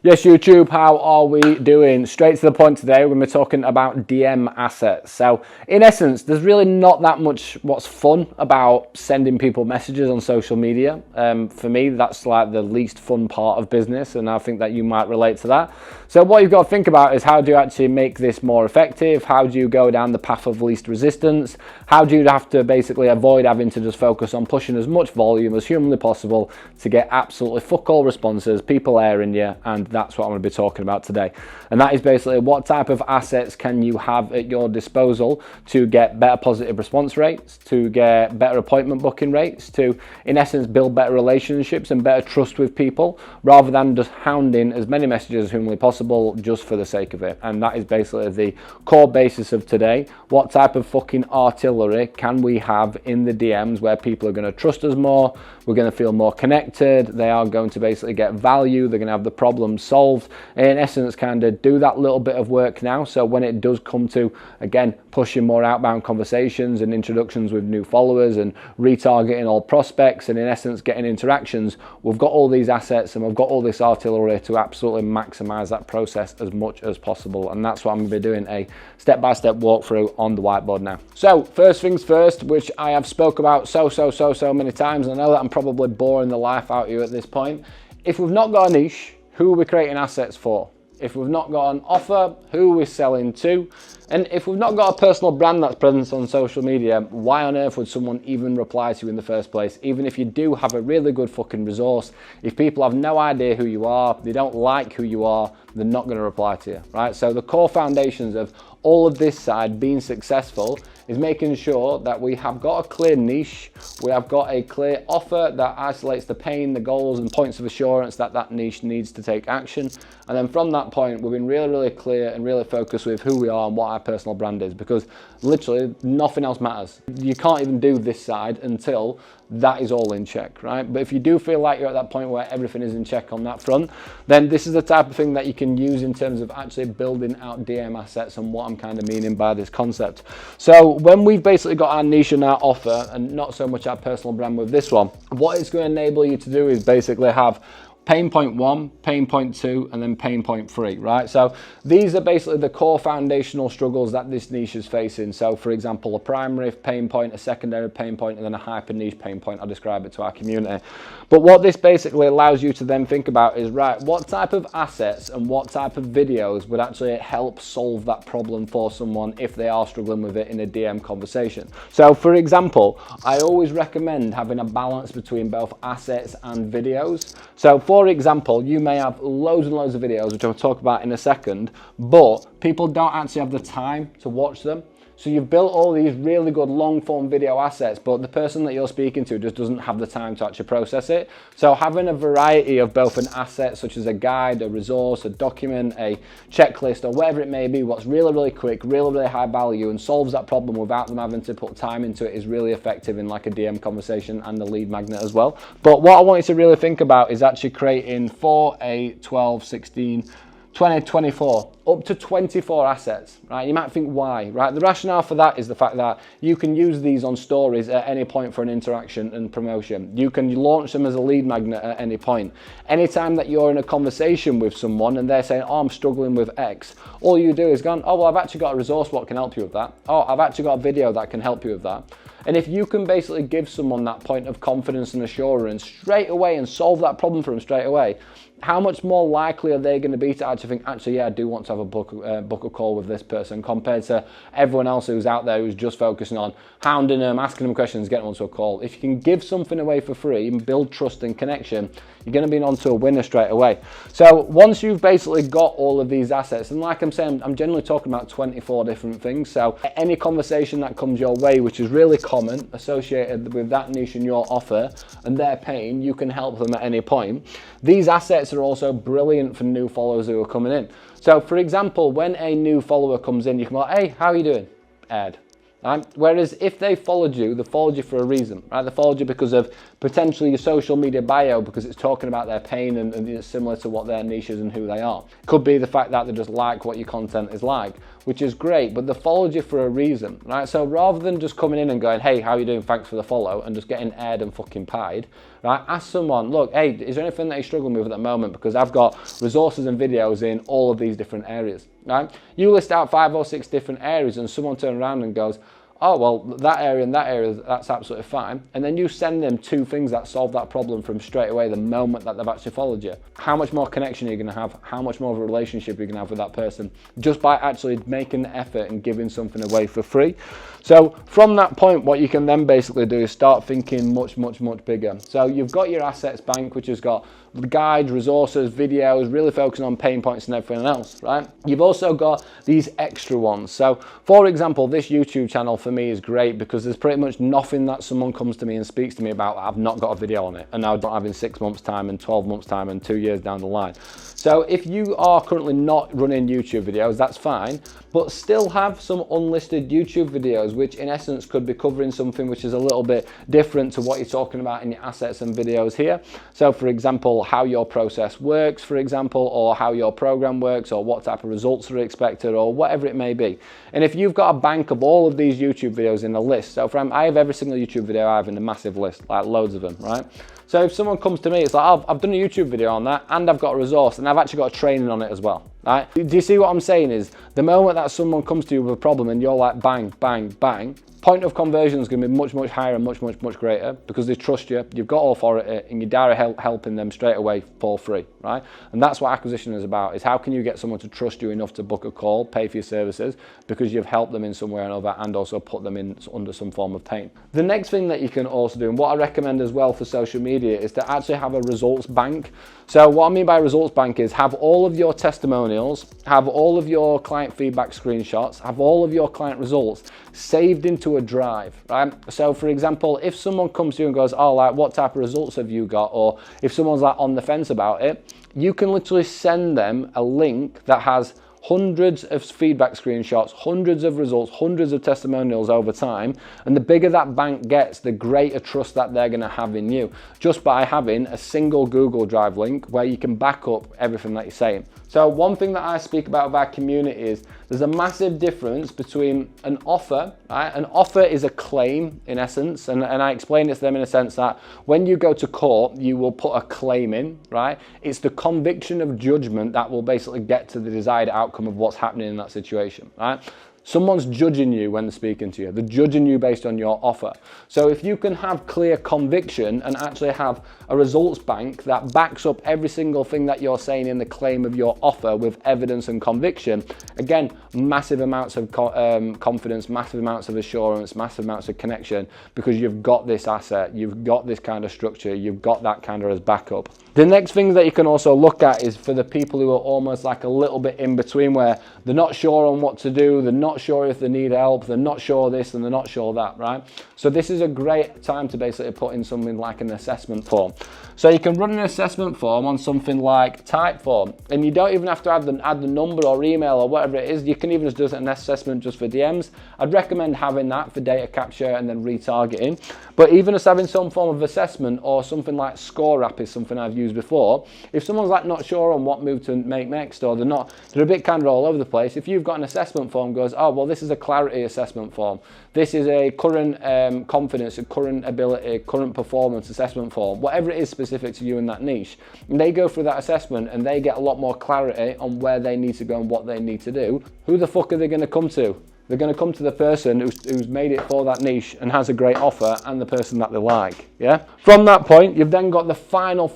Yes, YouTube, how are we doing? Straight to the point today, we're going to be talking about DM assets. So, in essence, there's really not that much what's fun about sending people messages on social media. For me, that's like the least fun part of business, and I think that you might relate to that. So what you've got to think about is how do you actually make this more effective? How do you go down the path of least resistance? How do you have to basically avoid having to just focus on pushing as much volume as humanly possible to get absolutely fuck all responses, people airing you, and that's what I'm going to be talking about today. And that is basically what type of assets can you have at your disposal to get better positive response rates, to get better appointment booking rates, to in essence build better relationships and better trust with people, rather than just hounding as many messages as humanly possible just for the sake of it. And that is basically the core basis of today. What type of fucking artillery can we have in the DMs where people are going to trust us more, we're going to feel more connected, they are going to basically get value, they're going to have the problem solved, and in essence kind of do that little bit of work now, so when it does come to, again, pushing more outbound conversations and introductions with new followers and retargeting all prospects and in essence getting interactions, we've got all these assets and we've got all this artillery to absolutely maximize that process as much as possible. And that's what I'm going to be doing a step-by-step walkthrough on the whiteboard now. So first things first, which I have spoke about so many times, and I know that I'm probably boring the life out of you at this point. If we've not got a niche, who are we creating assets for? If we've not got an offer, who are we selling to? And if we've not got a personal brand that's present on social media, why on earth would someone even reply to you in the first place? Even if you do have a really good fucking resource, if people have no idea who you are, they don't like who you are, they're not going to reply to you, right? So the core foundations of all of this side being successful is making sure that we have got a clear niche, we have got a clear offer that isolates the pain, the goals and points of assurance that that niche needs to take action. And then from that point, we've been really clear and really focused with who we are and what our personal brand is, because literally nothing else matters. You can't even do this side until that is all in check, right? But if you do feel like you're at that point where everything is in check on that front, then this is the type of thing that you can use in terms of actually building out DM assets and what I'm kind of meaning by this concept. So when we've basically got our niche and our offer and not so much our personal brand with this one, what it's going to enable you to do is basically have pain point 1, pain point 2, and then pain point 3, right? So these are basically the core foundational struggles that this niche is facing. So for example, a primary pain point, a secondary pain point, and then a hyper niche pain point. I'll describe it to our community. But what this basically allows you to then think about is, right, what type of assets and what type of videos would actually help solve that problem for someone if they are struggling with it in a DM conversation. So for example, I always recommend having a balance between both assets and videos. So for example, you may have loads and loads of videos, which I'll talk about in a second, but people don't actually have the time to watch them. So you've built all these really good long form video assets, but the person that you're speaking to just doesn't have the time to actually process it. So having a variety of both an asset, such as a guide, a resource, a document, a checklist, or whatever it may be, what's really quick, really high value and solves that problem without them having to put time into it, is really effective in like a DM conversation and the lead magnet as well. But what I want you to really think about is actually creating 4, 8, 12, 16, 20, 24, up to 24 assets, right? You might think why, right? The rationale for that is the fact that you can use these on stories at any point for an interaction and promotion. You can launch them as a lead magnet at any point. Anytime that you're in a conversation with someone and they're saying, oh, I'm struggling with X, all you do is go, oh, well, I've actually got a resource what can help you with that. Oh, I've actually got a video that can help you with that. And if you can basically give someone that point of confidence and assurance straight away and solve that problem for them straight away, how much more likely are they going to be to actually think, actually, yeah, I do want to have a book a call with this person, compared to everyone else who's out there who's just focusing on hounding them, asking them questions, getting onto a call. If you can give something away for free and build trust and connection, you're going to be onto a winner straight away. So once you've basically got all of these assets, and like I'm saying, I'm generally talking about 24 different things. So any conversation that comes your way, which is really common, associated with that niche in your offer and their pain, you can help them at any point. These assets are also brilliant for new followers who are coming in. So for example, when a new follower comes in, you can be like, hey, how are you doing? Ed. Right? Whereas if they followed you for a reason, right? They followed you because of potentially your social media bio, because it's talking about their pain and it's similar to what their niche is and who they are. Could be the fact that they just like what your content is like, which is great, but they followed you for a reason, right? So rather than just coming in and going, hey, how you doing? Thanks for the follow, and just getting aired and fucking pied, right? Ask someone, look, hey, is there anything that you're struggling with at the moment? Because I've got resources and videos in all of these different areas, right? You list out 5 or 6 different areas and someone turns around and goes, oh, well, that area and that area, that's absolutely fine. And then you send them 2 things that solve that problem from straight away the moment that they've actually followed you. How much more connection are you going to have? How much more of a relationship are you going to have with that person just by actually making the effort and giving something away for free? So from that point, what you can then basically do is start thinking much, much, much bigger. So you've got your assets bank, which has got guides, resources, videos, really focusing on pain points and everything else, right? You've also got these extra ones. So for example, this YouTube channel for me is great because there's pretty much nothing that someone comes to me and speaks to me about that I've not got a video on it, and now I don't have in 6 months time and 12 months time and 2 years down the line. So if you are currently not running YouTube videos, that's fine, but still have some unlisted YouTube videos, which in essence could be covering something which is a little bit different to what you're talking about in your assets and videos here. So for example, how your process works, for example, or how your program works, or what type of results are expected, or whatever it may be. And if you've got a bank of all of these YouTube videos in a list, so I have every single YouTube video I have in a massive list, like loads of them, right? So if someone comes to me, it's like, I've done a YouTube video on that, and I've got a resource, and I've actually got a training on it as well, right? Do you see what I'm saying is, the moment that someone comes to you with a problem and you're like, bang, bang, bang, point of conversion is going to be much, much higher and much, much, much greater because they trust you, you've got authority, and you're direct helping them straight away for free, right? And that's what acquisition is about, is how can you get someone to trust you enough to book a call, pay for your services, because you've helped them in some way or another and also put them in under some form of pain. The next thing that you can also do, and what I recommend as well for social media, is to actually have a results bank. So what I mean by results bank is have all of your testimonials, have all of your client feedback screenshots, have all of your client results saved into a drive, right? So for example, if someone comes to you and goes, oh, like, what type of results have you got? Or if someone's like on the fence about it, you can literally send them a link that has hundreds of feedback screenshots, hundreds of results, hundreds of testimonials over time. And the bigger that bank gets, the greater trust that they're going to have in you, just by having a single Google Drive link where you can back up everything that you're saying. So one thing that I speak about with our community is there's a massive difference between an offer, right? An offer is a claim in essence, and I explain it to them in a sense that when you go to court, you will put a claim in, right? It's the conviction of judgment that will basically get to the desired outcome of what's happening in that situation, right? Someone's judging you when they're speaking to you. They're judging you based on your offer. So if you can have clear conviction and actually have a results bank that backs up every single thing that you're saying in the claim of your offer with evidence and conviction, again, massive amounts of confidence, massive amounts of assurance, massive amounts of connection, because you've got this asset, you've got this kind of structure, you've got that kind of as backup. The next thing that you can also look at is for the people who are almost like a little bit in between, where they're not sure on what to do, they're not sure if they need help, they're not sure this and they're not sure that, right? So this is a great time to basically put in something like an assessment form. So you can run an assessment form on something like Typeform, and you don't even have to add the number or email or whatever it is. You can even just do an assessment just for DMs. I'd recommend having that for data capture and then retargeting. But even just having some form of assessment or something like ScoreApp is something I've used before. If someone's like not sure on what move to make next, or they're a bit kind of all over the place, if you've got an assessment form, goes, oh, well, this is a clarity assessment form. This is a current confidence, a current ability, current performance assessment form, whatever it is specific to you in that niche. And they go through that assessment and they get a lot more clarity on where they need to go and what they need to do. Who the fuck are they going to come to? They're going to come to the person who's made it for that niche and has a great offer, and the person that they like, yeah? From that point, you've then got the final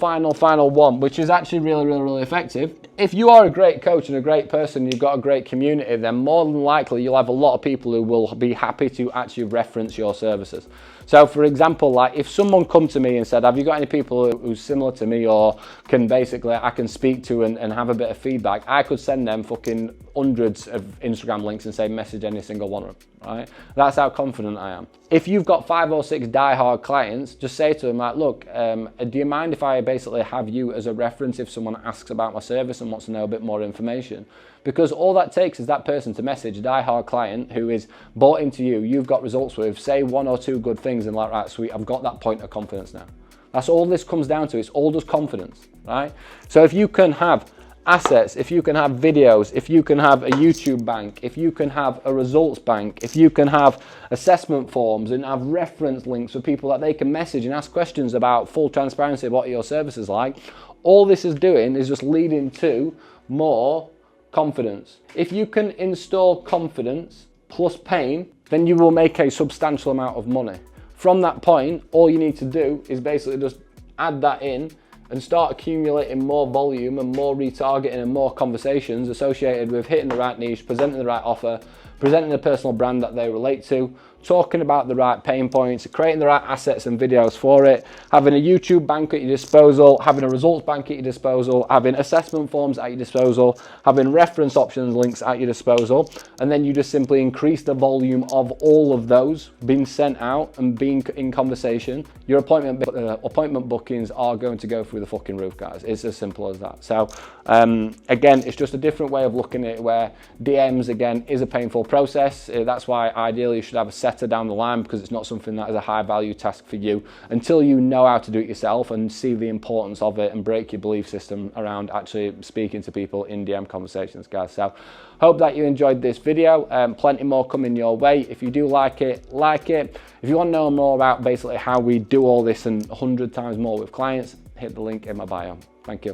one, which is actually really effective. If you are a great coach and a great person, you've got a great community, then more than likely you'll have a lot of people who will be happy to actually reference your services. So for example, like if someone come to me and said, have you got any people who's similar to me or can basically, I can speak to and have a bit of feedback, I could send them fucking hundreds of Instagram links and say, message any single one of them, right? That's how confident I am. If you've got 5 or 6 diehard clients, just say to them like, look, do you mind if I basically have you as a reference if someone asks about my service and wants to know a bit more information? Because all that takes is that person to message a diehard client who is bought into you, you've got results with, say 1 or 2 good things and like, right, sweet, I've got that point of confidence now. That's all this comes down to. It's all just confidence, right? So if you can have assets, if you can have videos, if you can have a YouTube bank, if you can have a results bank, if you can have assessment forms and have reference links for people that they can message and ask questions about, full transparency of what your service is like, all this is doing is just leading to more confidence. If you can install confidence plus pain, then you will make a substantial amount of money. From that point, all you need to do is basically just add that in and start accumulating more volume and more retargeting and more conversations associated with hitting the right niche, presenting the right offer, presenting a personal brand that they relate to, talking about the right pain points, creating the right assets and videos for it, having a YouTube bank at your disposal, having a results bank at your disposal, having assessment forms at your disposal, having reference options links at your disposal, and then you just simply increase the volume of all of those being sent out and being in conversation. Your appointment bookings are going to go through the fucking roof, guys. It's as simple as that. So again, it's just a different way of looking at it, where DMs again is a painful process. That's why ideally you should have a setter down the line, because it's not something that is a high value task for you until you know how to do it yourself and see the importance of it and break your belief system around actually speaking to people in DM conversations, guys. So hope that you enjoyed this video. Plenty more coming your way. If you do like it, like it. If you want to know more about basically how we do all this and 100 times more with clients, hit the link in my bio. Thank you.